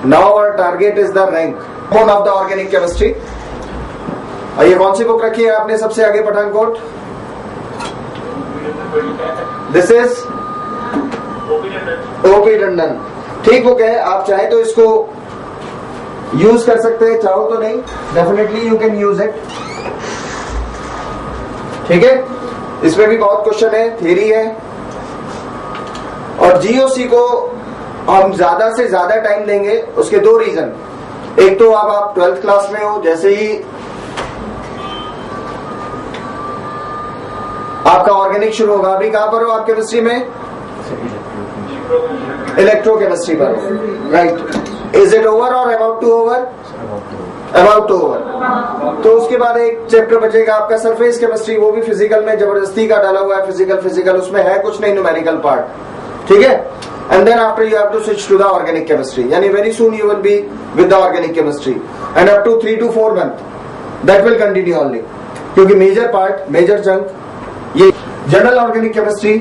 Now our target is the rank कौन of the organic chemistry. और ये कौन सी बुक रखी है आपने सबसे आगे Pathankot? This is OP Tandon. ठीक बुक है, आप चाहे तो इसको यूज कर सकते हैं, चाहो तो नहीं, definitely you can use it. ठीक है, इसमें भी बहुत क्वेश्चन है, थ्योरी है। और जीओसी को हम ज्यादा से ज्यादा टाइम देंगे, उसके दो रीजन। एक तो अब आप 12th क्लास में हो, जैसे ही आपका ऑर्गेनिक शुरू होगा, अभी कहां पर हो आप केमिस्ट्री में? इलेक्ट्रोकेमिस्ट्री पर हो, right. Is it over or about to over? About to over. तो उसके बाद एक चैप्टर बचेगा आपका सरफेस केमिस्ट्री, वो भी फिजिकल में जबरदस्ती का डाला हुआ है, फिजिकल उसमें है कुछ नहीं, न्यूमेरिकल पार्ट। ठीक है, and then after you have to switch to the organic chemistry, yani very soon you will be with the organic chemistry, and up to 3 to 4 month that will continue only, क्योंकि major part, major chunk ये general organic chemistry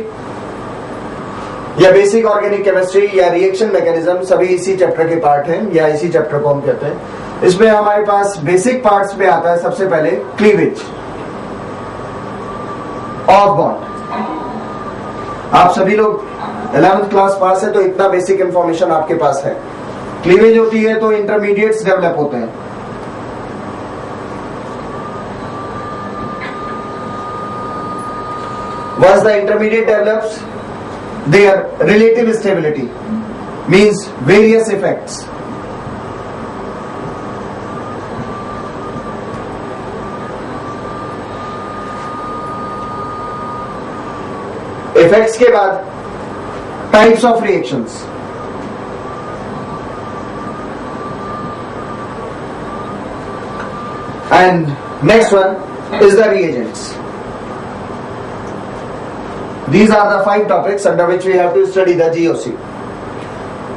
या basic organic chemistry या reaction mechanism सभी इसी chapter के part हैं, या इसी चैप्टर को हम कहते हैं। इसमें हमारे पास बेसिक पार्ट्स में आता है सबसे पहले क्लीवेज ऑफ बॉन्ड। आप सभी लोग 11th क्लास पास है तो इतना बेसिक इंफॉर्मेशन आपके पास है। क्लीवेज होती है तो इंटरमीडिएट्स डेवलप होते हैं। Once the intermediate develops, their relative stability means various effects. Effects के बाद types of reactions. And next one is the reagents. These are the 5 topics under which we have to study the GOC.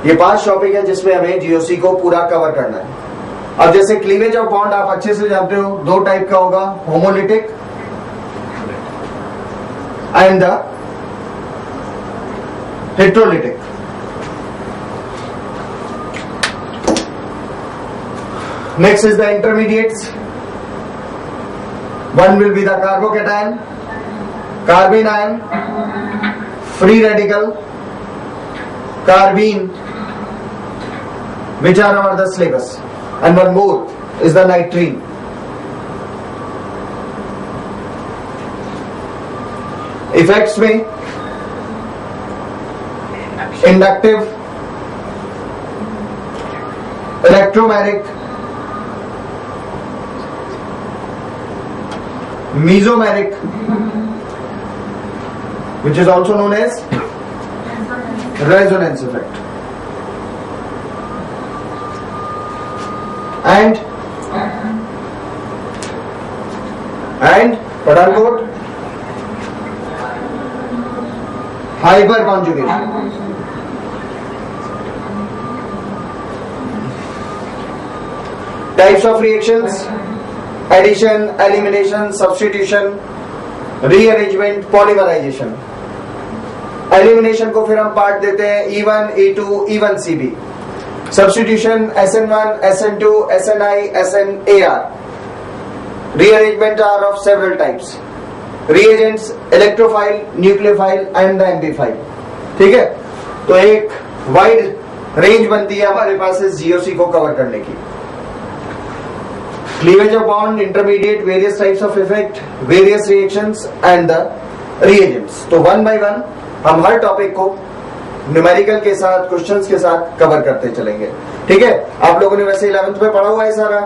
ये 5 topic है जिसमें हमें GOC को पूरा cover करना है। अब जैसे क्लीवेज ऑफ बॉन्ड आप अच्छे से जानते हो, 2 टाइप का होगा, homolytic and the heterolytic. Next is the intermediates. One will be the carbocation, carbene ion, free radical, carbene, which are our the syllabus, and one more is the nitrene. Effects में inductive, electromeric, mesomeric, which is also known as resonance effect, and Padankot, hyperconjugation. Types of reactions: addition, elimination, substitution, rearrangement, polymerization. Elimination को फिर हम part देते हैं E1, E2, E1CB। Substitution SN1, SN2, SNI, SNAR। Rearrangement are of several types. Reagents electrophile, nucleophile and the ambiphile. ठीक है, तो एक wide range बनती है हमारे पास इस जीओसी को कवर करने की। Cleavage of bond, intermediate, various types of effect, various reactions and the reagents. तो 1 बाय 1 हम हर टॉपिक को न्यूमेरिकल के साथ, क्वेश्चंस के साथ कवर करते चलेंगे। ठीक है, आप लोगों ने वैसे 11th में पढ़ा हुआ है सारा,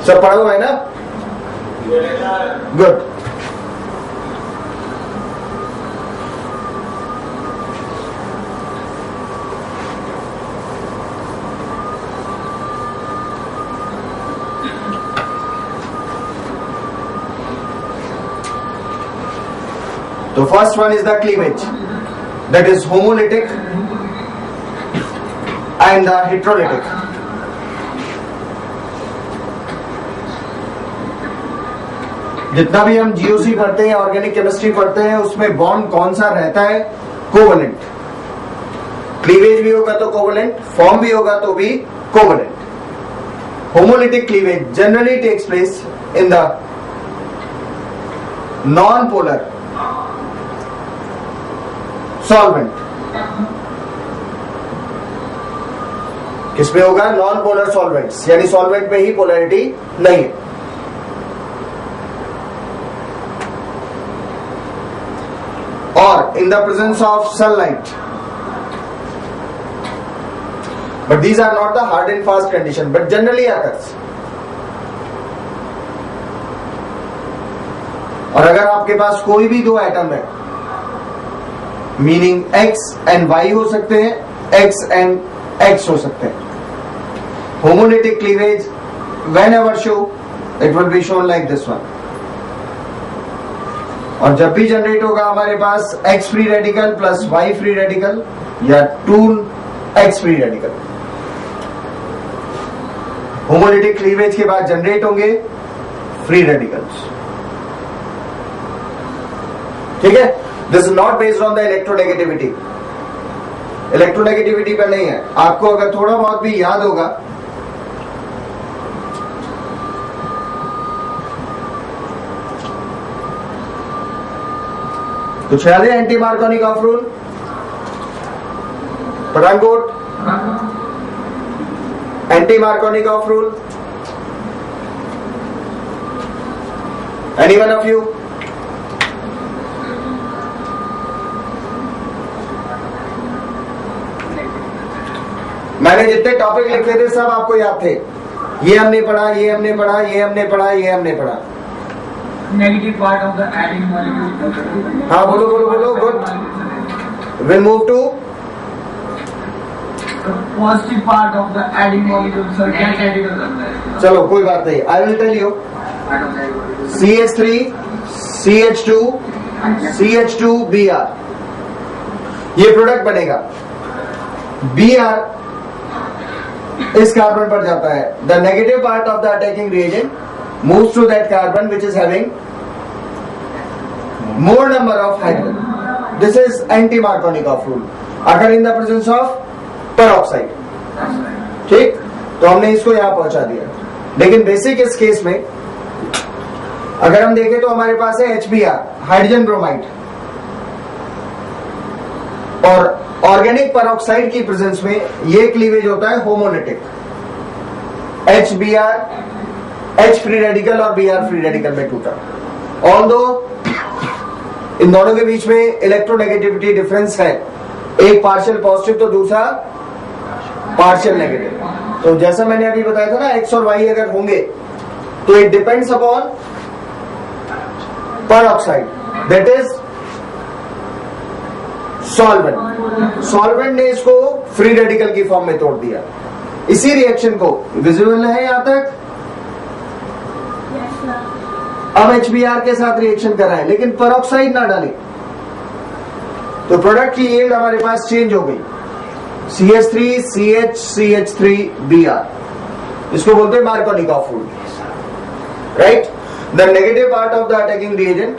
सब पढ़ा हुआ है ना? Good. So first one is the cleavage, that is homolytic and the heterolytic. जितना भी हम जीओसी पढ़ते हैं, ऑर्गेनिक केमिस्ट्री पढ़ते हैं, उसमें बॉन्ड कौन सा रहता है? कोवेलेंट। क्लीवेज भी होगा तो कोवलेंट, फॉर्म भी होगा तो भी covalent. Homolytic cleavage generally takes place in the non polar solvent. किसमें होगा? नॉन पोलर सॉल्वेंट्स, यानी सॉल्वेंट में ही पोलैरिटी नहीं है. और in the presence of sunlight. But these are not the hard and fast condition, but generally occurs. और अगर आपके पास कोई भी दो एटम है, मीनिंग x एंड y हो सकते हैं, x एंड x हो सकते हैं. Homolytic cleavage whenever show, it will be shown like this one. और जब भी जनरेट होगा हमारे पास x free radical plus y free radical या 2x free radical, homolytic cleavage के बाद जनरेट होंगे फ्री रेडिकल्स. ठीक है. This is not based on the electronegativity. Electronegativity पर नहीं है. आपको अगर थोड़ा बहुत भी याद होगा, कुछ याद है? Anti Markovnikov of rule, Pathankot, anti Markovnikov of rule, any one of you? मैंने जितने टॉपिक लिखे थे सब आपको याद थे. ये हमने पढ़ा, ये हमने पढ़ा, ये हमने पढ़ा, ये हमने पढ़ा. Negative part of the adding molecule. हाँ बोलो बोलो बोलो. Good. Will move to positive part of the adding molecule. Sir क्या कैटेगरी करता है? चलो कोई बात नहीं, I will tell you. CH3 CH2 CH2 Br, ये प्रोडक्ट बनेगा. Br इस कार्बन पर जाता है. The negative part of the attacking reagent moves to that carbon which is having more number of hydrogen. This is anti Markovnikov of rule, अगर इन the presence of peroxide. ठीक, तो हमने इसको यहां पहुंचा दिया. लेकिन बेसिक इस केस में अगर हम देखें तो हमारे पास है HBr, हाइड्रोजन ब्रोमाइड, और ऑर्गेनिक पेरोक्साइड की प्रेजेंस में ये क्लीवेज होता है homolytic. HBr H free radical और Br फ्री रेडिकल में टूटा. ऑल्दो इन दोनों के बीच में इलेक्ट्रोनेगेटिविटी डिफरेंस है, एक पार्शियल पॉजिटिव तो दूसरा पार्शियल नेगेटिव. तो जैसा मैंने अभी बताया था ना, x और y अगर होंगे तो it depends upon peroxide, that is solvent. Solvent ने इसको फ्री रेडिकल की फॉर्म में तोड़ दिया. इसी रिएक्शन को विजिबल है यहां तक? अब HBr के साथ रिएक्शन कर रहा है, लेकिन पेरोक्साइड ना डाले तो प्रोडक्ट की यील्ड हमारे पास चेंज हो गई. CH3 CH CH3 Br, इसको बोलते हैं Markovnikov of rule. Right. The negative part of the attacking reagent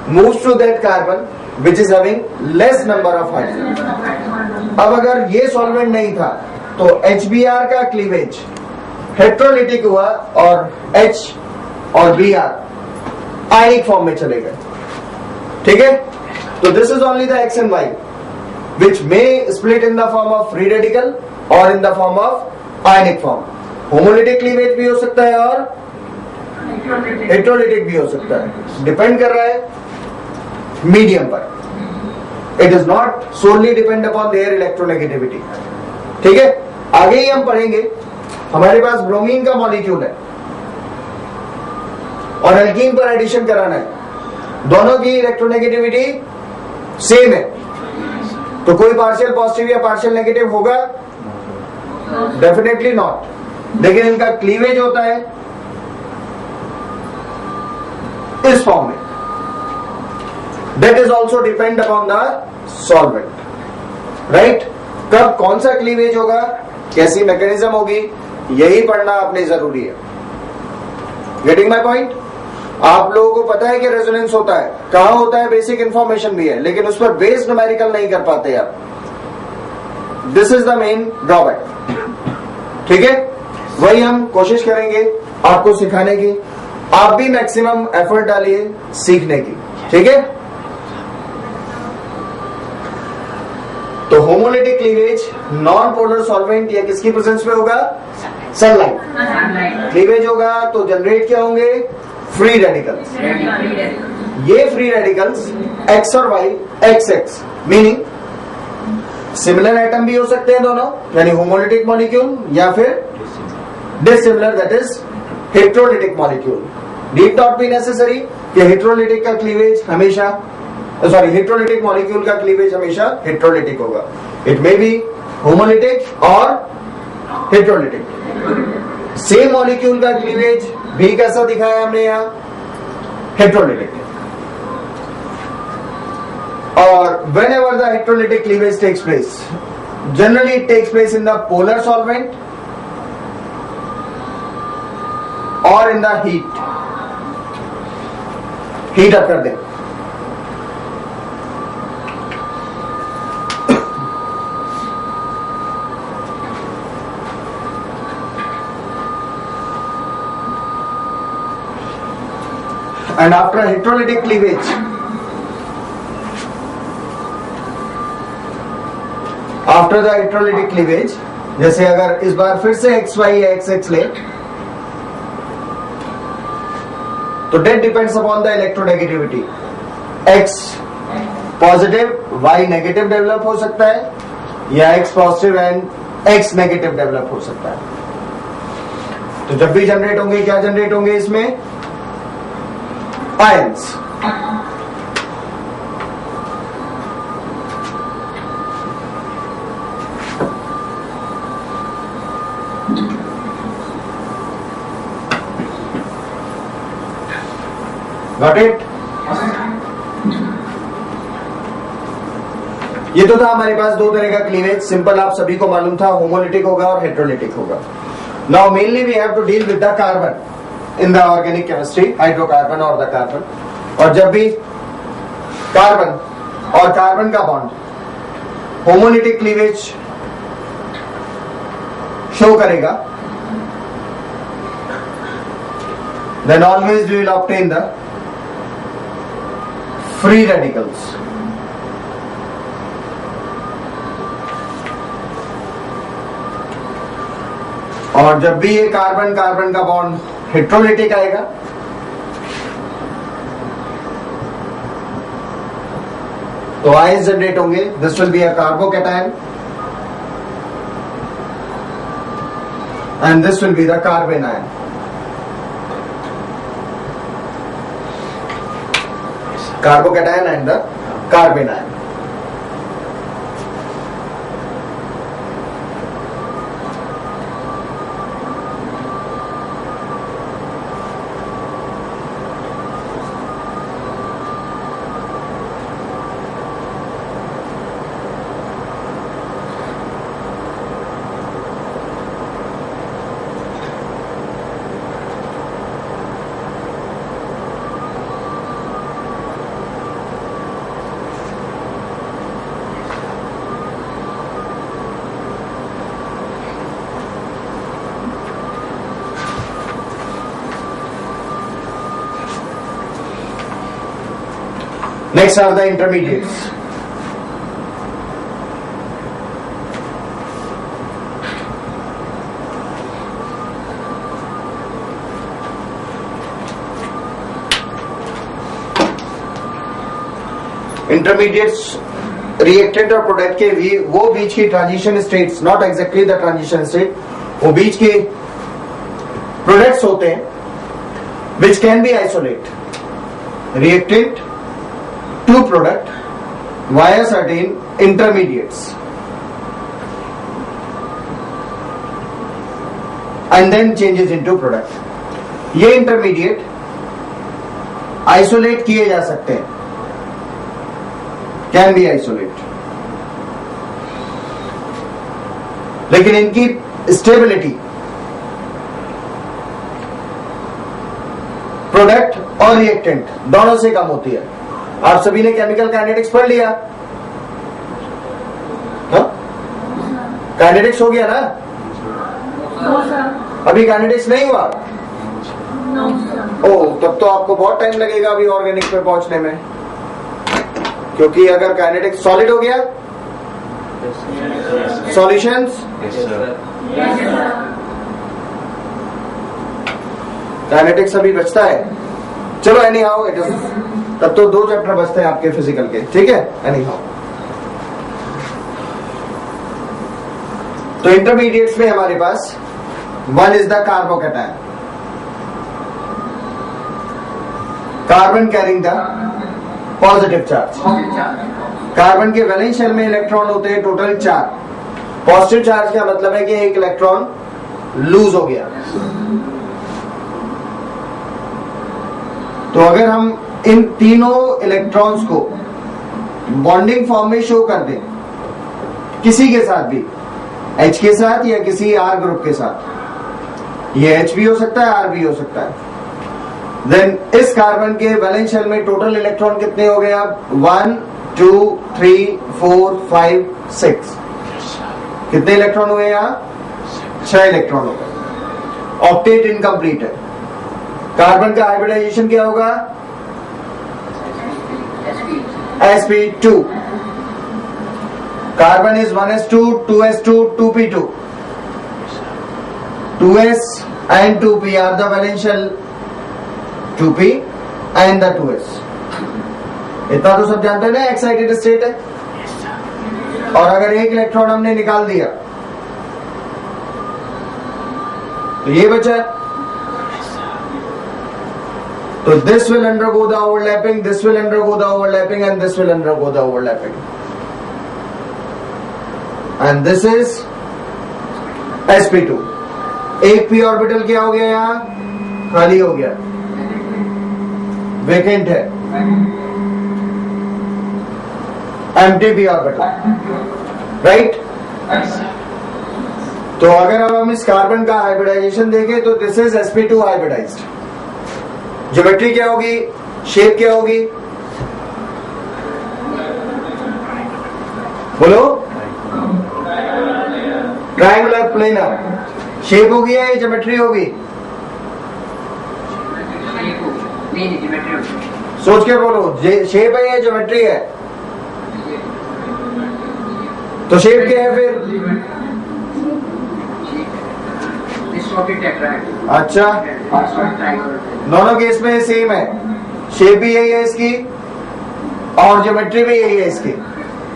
moves to that carbon which is having less number of hydrogen. अब अगर ये सॉल्वेंट नहीं था तो HBr का क्लीवेज हेट्रोलिटिक हुआ और H और Br आयनिक फॉर्म में चले गए. ठीक है. तो this is only the X and Y which may split in the form of free radical or in the form of ionic form. Homolytic cleavage भी हो सकता है और हेट्रोलिटिक भी हो सकता है. डिपेंड कर रहा है मीडियम पर. It is not solely depend upon their electronegativity. ठीक है. आगे ही हम पढ़ेंगे. हमारे पास ब्रोमीन का मॉलिक्यूल है और एल्कीन पर एडिशन कराना है. दोनों की इलेक्ट्रोनेगेटिविटी सेम है, तो कोई पार्शियल पॉजिटिव या पार्शियल नेगेटिव होगा? Definitely not. लेकिन इनका क्लीवेज होता है इस फॉर्म में. That is also depend upon the solvent. Right? कब कौन सा क्लीवेज होगा, कैसी मैकेनिज्म होगी, यही पढ़ना आपने जरूरी है. Getting my point? आप लोगों को पता है कि रेजोनेंस होता है, कहां होता है, बेसिक इंफॉर्मेशन भी है, लेकिन उस पर बेस्ड न्यूमेरिकल नहीं कर पाते आप. This is the main drawback. ठीक है, वही हम कोशिश करेंगे आपको सिखाने की। आप भी मैक्सिमम एफर्ट डालिए सीखने की। ठीक है, तो homolytic cleavage non polar solvent या किसकी प्रेजेंस में होगा? सनलाइट। क्लीवेज होगा तो जनरेट क्या होंगे? Free radicals. ये फ्री रेडिकल्स एक्स और Y, X X meaning similar atom भी हो सकते हैं दोनों, यानी होमोलिटिक मॉलिक्यूल, या फिर dissimilar that is heterolytic molecule. Need not be necessary कि हेट्रोलिटिक का क्लीवेज हमेशा हेट्रोलिटिक मॉलिक्यूल का क्लीवेज हमेशा हेट्रोलिटिक होगा। इट मे बी होमोलिटिक और हेट्रोलिटिक। सेम मॉलिक्यूल का क्लीवेज भी कैसा दिखाया हमने यहां? हेट्रोलिटिक। और whenever the heterolytic cleavage takes place, generally it takes place in the polar solvent or in the heat up कर दें। And after heterolytic cleavage, after the heterolytic cleavage, जैसे अगर इस बार फिर से एक्स वाई या एक्स एक्स ले, तो that depends upon the electronegativity. X positive Y negative develop हो सकता है, या X positive and X negative develop हो सकता है। तो जब भी जनरेट होंगे, क्या जनरेट होंगे इसमें? आयंस। Got it? ये तो था हमारे पास दो तरह का क्लीवेज। सिंपल आप सभी को मालूम था, होमोलिटिक होगा और हेट्रोलिटिक होगा। Now mainly we have to deal with the carbon in the organic chemistry, hydrocarbon और द कार्बन। और जब भी कार्बन और कार्बन का बॉन्ड होमोलिटिक क्लीवेज शो करेगा, then always we will obtain the free radicals. और जब भी ये कार्बन कार्बन का बॉन्ड हेट्रोलिटिक आएगा, तो आयंस जनरेट होंगे। This will be a carbocation and this will be the carbon ion. Carbocation and the carbon ion. Next are the intermediates. Intermediates reactant और product के वो बीच की transition states, not exactly the transition state, वो बीच के products होते हैं विच can B isolate reactant to product via certain intermediates and then changes into product. ये intermediate isolate किए जा सकते हैं, कैन बी आइसोलेट, लेकिन इनकी स्टेबिलिटी प्रोडक्ट और रिएक्टेंट दोनों से कम होती है। आप सभी ने केमिकल काइनेटिक्स पढ़ लिया, काइनेटिक्स हो गया ना? नो सर, अभी काइनेटिक्स नहीं हुआ? No sir. ओ, तब तो आपको बहुत टाइम लगेगा अभी ऑर्गेनिक पे पहुंचने में, क्योंकि अगर काइनेटिक्स सॉलिड हो गया, सॉल्यूशंस, काइनेटिक्स अभी बचता है। चलो एनी हाउ इट इज, तब तो 2 चैप्टर बचते हैं आपके फिजिकल के, ठीक है? एनी हाउ, तो इंटरमीडिएट्स में हमारे पास 1 is the carbocation, carbon carrying the positive charge. Carbon के वैलेंस शेल में इलेक्ट्रॉन होते हैं टोटल 4। पॉजिटिव चार्ज का मतलब है कि एक इलेक्ट्रॉन लूज हो गया। तो अगर हम इन तीनों इलेक्ट्रॉन्स को बॉन्डिंग फॉर्म में शो कर दें, किसी के साथ भी, H के साथ या किसी R ग्रुप के साथ, ये H भी हो सकता है, R भी हो सकता है, देन इस कार्बन के वैलेंस शेल में टोटल इलेक्ट्रॉन कितने हो गए? अब 1 2 3 4 5 6, कितने इलेक्ट्रॉन हुए? यहाँ 6 इलेक्ट्रॉन हो गए। ऑक्टेट इनकम्प्लीट है। कार्बन का हाइब्रिडाइजेशन क्या होगा? sp2। Carbon is 1s2 2s2 2p2, 2s and 2p are the valence shell 2p and the 2s। इतना तो सब जानते हैं ना, एक्साइटेड स्टेट है। और अगर एक इलेक्ट्रॉन हमने निकाल दिया तो ये बचा, तो this will undergo the overlapping, this will undergo the overlapping and this will undergo the overlapping, and this is sp2। एक p ऑर्बिटल क्या हो गया? यहाँ खाली हो गया, वेकेंट है, एम्प्टी p ऑर्बिटल, राइट? तो अगर अब हम इस कार्बन का हाइब्रिडाइजेशन देखें तो this is sp2 hybridised. Geometry क्या होगी? शेप क्या होगी? बोलो। ट्रायंगुलर प्लेनर शेप होगी या ये ज्योमेट्री होगी? सोच के बोलो, शेप है या ज्योमेट्री है? तो शेप क्या है फिर? अच्छा, दोनों केस में सेम है, शेप भी यही है इसकी और ज्योमेट्री भी यही है इसकी।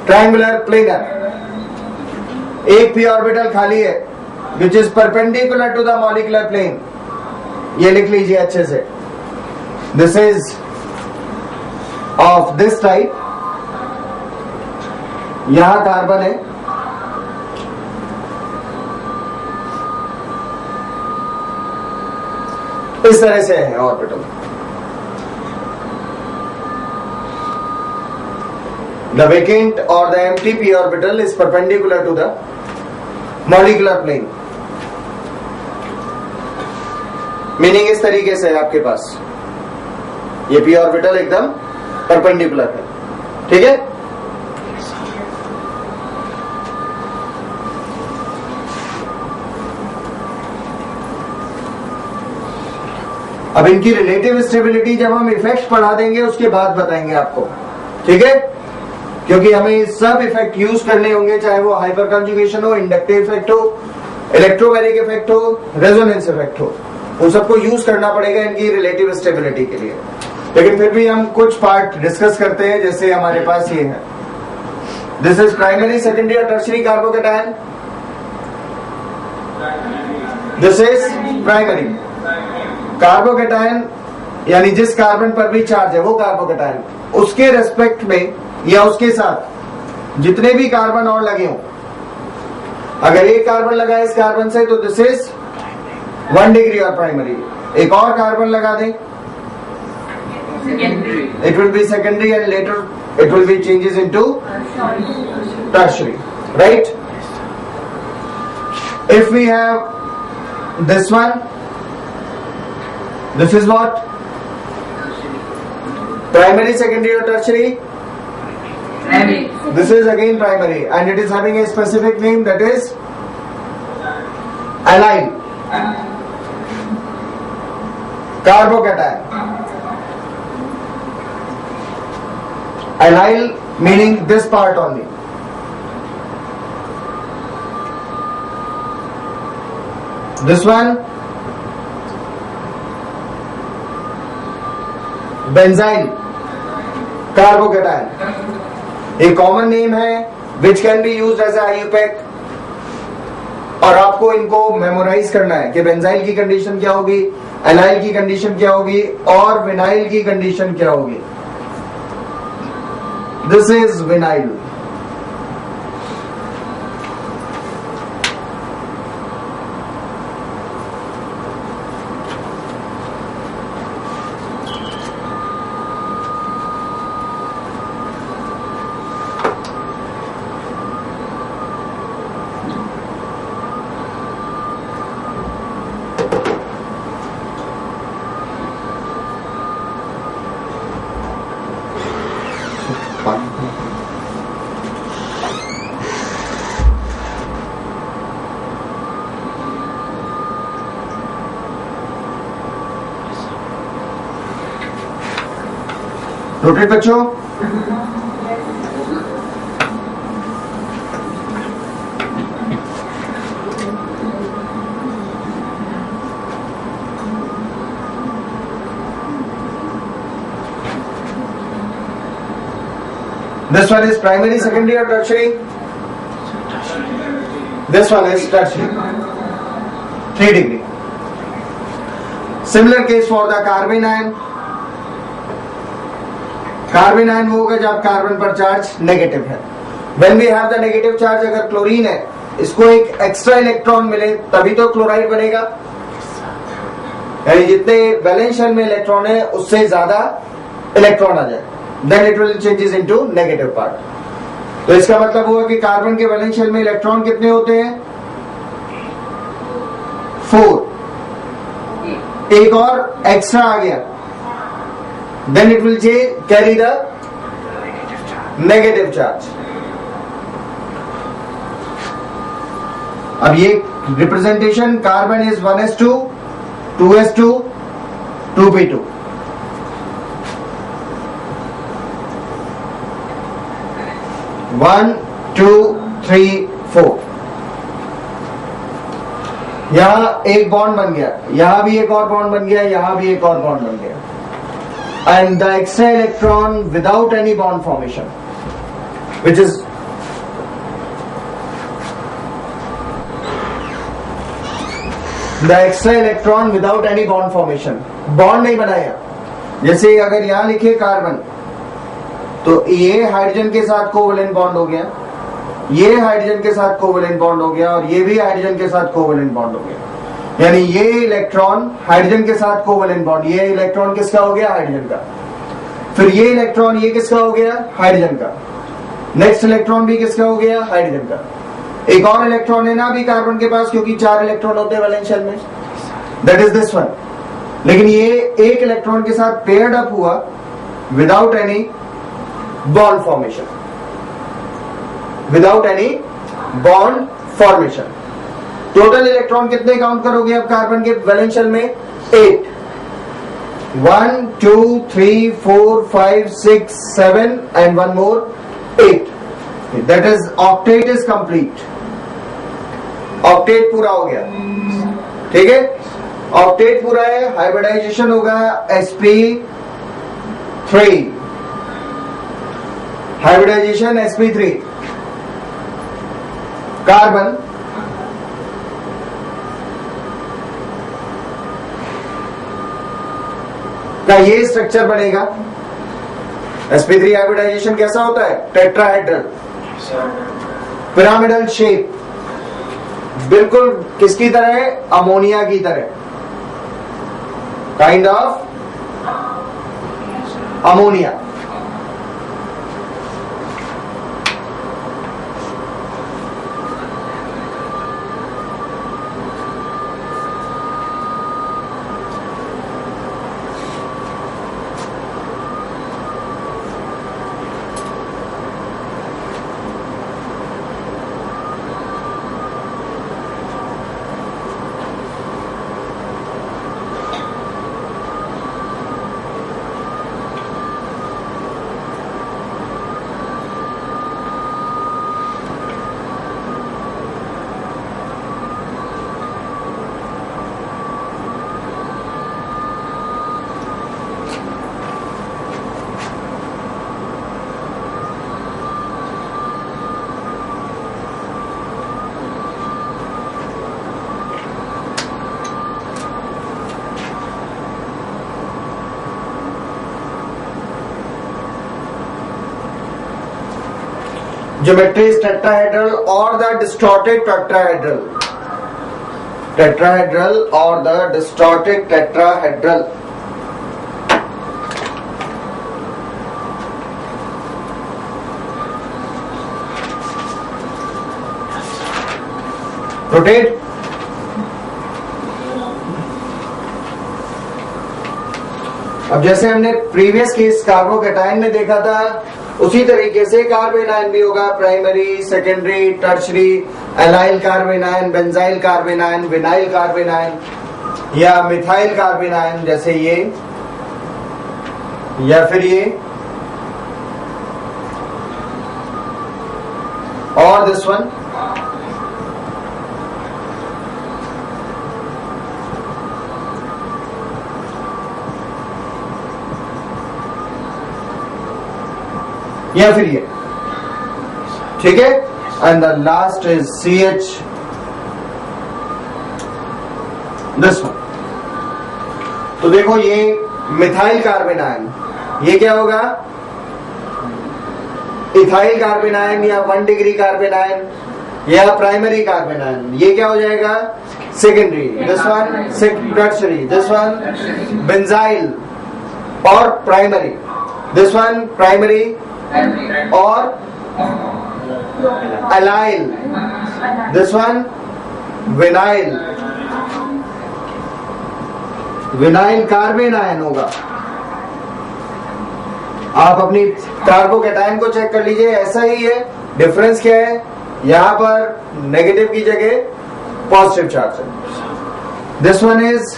ट्रायंगुलर प्लेनर, एक p ऑर्बिटल खाली है which is perpendicular to the molecular plane. ये लिख लीजिए अच्छे से, this is of this type. यहां कार्बन है, इस तरह से है orbital. The vacant or the empty p orbital is perpendicular to the molecular plane। Meaning इस तरीके से है आपके पास, ये p ऑर्बिटल एकदम परपेंडिकुलर है, ठीक है? अब इनकी रिलेटिव स्टेबिलिटी जब हम इफेक्ट पढ़ा देंगे उसके बाद बताएंगे आपको, ठीक है? क्योंकि हमें सब इफेक्ट यूज करने होंगे, चाहे वो हाइपर कंजुगेशन हो, इंडक्टिव इफेक्ट हो, इलेक्ट्रोमैग्नेटिक इफेक्ट हो, रेजोनेंस इफेक्ट हो, उन सबको यूज करना पड़ेगा इनकी रिलेटिव स्टेबिलिटी के लिए। लेकिन फिर भी हम कुछ पार्ट डिस्कस करते हैं, जैसे हमारे पास ये है, दिस इज प्राइमरी, सेकेंडरी और tertiary carbocation. This is primary carbocation, यानी जिस कार्बन पर भी चार्ज है वो कार्बोकैटायन, उसके रेस्पेक्ट में या उसके साथ जितने भी कार्बन और लगे हों, अगर एक कार्बन लगा है इस कार्बन से तो दिस इज 1 डिग्री और प्राइमरी। एक और कार्बन लगा दें, it will be secondary and later it will be changes into tertiary, right? If we have this one, this is what? Primary, secondary और tertiary. This is again primary and it is having a specific name, that is allyl carbocation. Allyl meaning this part only. This one benzyl carbocation. एक common name है which can be used as IUPAC, और आपको इनको memorise करना है कि benzyl की condition क्या होगी, एलाइल की कंडीशन क्या होगी और विनाइल की कंडीशन क्या होगी. This is vinyl. रोटेट बच्चों. This one is primary, secondary or tertiary? This one is tertiary. 3 degree. Similar case for the carbon ion. Carbon ion वो होगा जब कार्बन पर चार्ज नेगेटिव है. When we have the negative charge, अगर chlorine है, इसको एक एक्स्ट्रा इलेक्ट्रॉन मिले तभी तो क्लोराइड बनेगा. यानी जितने वैलेंस शेल में इलेक्ट्रॉन है उससे ज्यादा इलेक्ट्रॉन आ जाए, then it will changes into negative part. तो इसका मतलब हुआ कि कार्बन के वैलेंस शेल में इलेक्ट्रॉन कितने होते हैं? 4. एक और एक्स्ट्रा आ गया, then it will carry the negative charge. अब ये representation carbon is 1s2 2s2 2p2. One two three 4. यहां एक बॉन्ड बन गया, यहां भी एक और बॉन्ड बन गया, यहां भी एक और बॉन्ड बन गया. And the extra electron without any bond formation, which is the extra electron without any bond formation, bond नहीं बनाया. जैसे अगर यहां लिखे कार्बन, तो ये हाइड्रोजन के साथ कोवेलेंट बॉन्ड हो गया, ये हाइड्रोजन के साथ कोवेलेंट बॉन्ड हो गया, और ये भी हाइड्रोजन के साथ कोवेलेंट बॉन्ड हो गया. यानी ये इलेक्ट्रॉन हाइड्रोजन के साथ कोवेलेंट बॉन्ड, ये इलेक्ट्रॉन किसका हो गया? हाइड्रोजन का. फिर ये इलेक्ट्रॉन ये किसका हो गया? हाइड्रोजन का. नेक्स्ट इलेक्ट्रॉन भी किसका हो गया? हाइड्रोजन का. एक और इलेक्ट्रॉन है ना अभी कार्बन के पास, क्योंकि 4 इलेक्ट्रॉन होते हैं वैलेंस शेल में, दैट इज दिस वन. लेकिन ये एक इलेक्ट्रॉन के साथ पेयर्ड अप हुआ without any bond formation, without any bond formation. Total electron कितने काउंट करोगे अब कार्बन के वैलेंस शेल में? 8. 1 2 3 4 5 6 7 and one more 8. That is octet is complete. Octet पूरा हो गया. ठीक है, ऑक्टेट पूरा है. हाइब्रिडाइजेशन होगा sp3, हाइब्रिडाइजेशन sp3 कार्बन का ये स्ट्रक्चर बनेगा. sp3 हाइब्रिडाइजेशन कैसा होता है? टेट्राहेड्रल, पिरामिडल शेप, बिल्कुल किसकी तरह है? अमोनिया की तरह, kind of ammonia. Geometry is tetrahedral or the distorted tetrahedral. Tetrahedral or the distorted tetrahedral. Rotate. अब जैसे हमने प्रीवियस केस कार्बोकैटायन में देखा था, उसी तरीके से कार्बेनायन भी होगा, primary, secondary, tertiary, allyl carbanion, benzyl carbanion, vinyl carbanion या मिथाइल कार्बेनायन, जैसे ये या फिर ये, और दिस वन या फिर ये, ठीक है। And the last is CH, this one. तो देखो ये मिथाइल कार्बेनायन, ये क्या होगा, इथाइल कार्बेनायन या 1 डिग्री कार्बेनायन या प्राइमरी कार्बेनायन, ये क्या हो जाएगा, secondary. This one tertiary, this one benzyl और प्राइमरी, दिस वन प्राइमरी और allyl, this one vinyl, vinyl carbanion होगा। आप अपनी कार्बोकैटायन को चेक कर लीजिए, ऐसा ही है। डिफरेंस क्या है, यहां पर नेगेटिव की जगह पॉजिटिव चार्ज है। This one is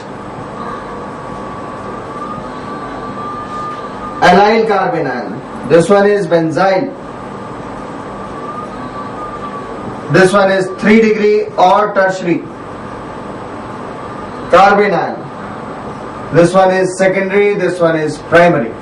allyl carbanion, this one is benzyl, this one is 3 degree or tertiary carbanion, this one is secondary, this one is primary.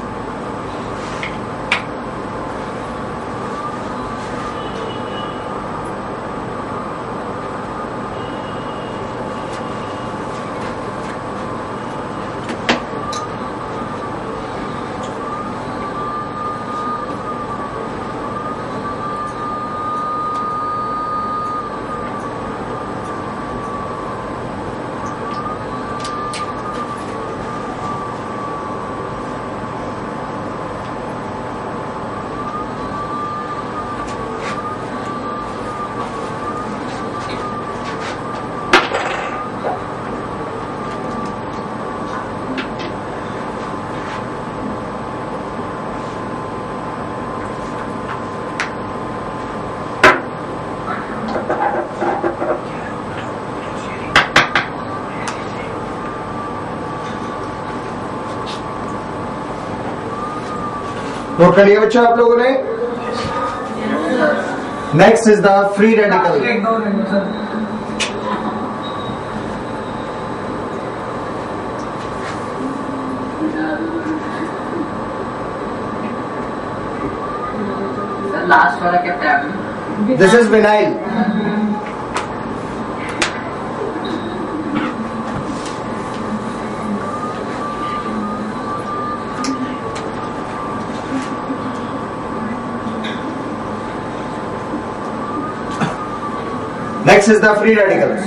Note कर लिया बच्चों आप लोगों ने। Next is the free radical. Last वाला क्या था? This is vinyl. Next is the free radicals.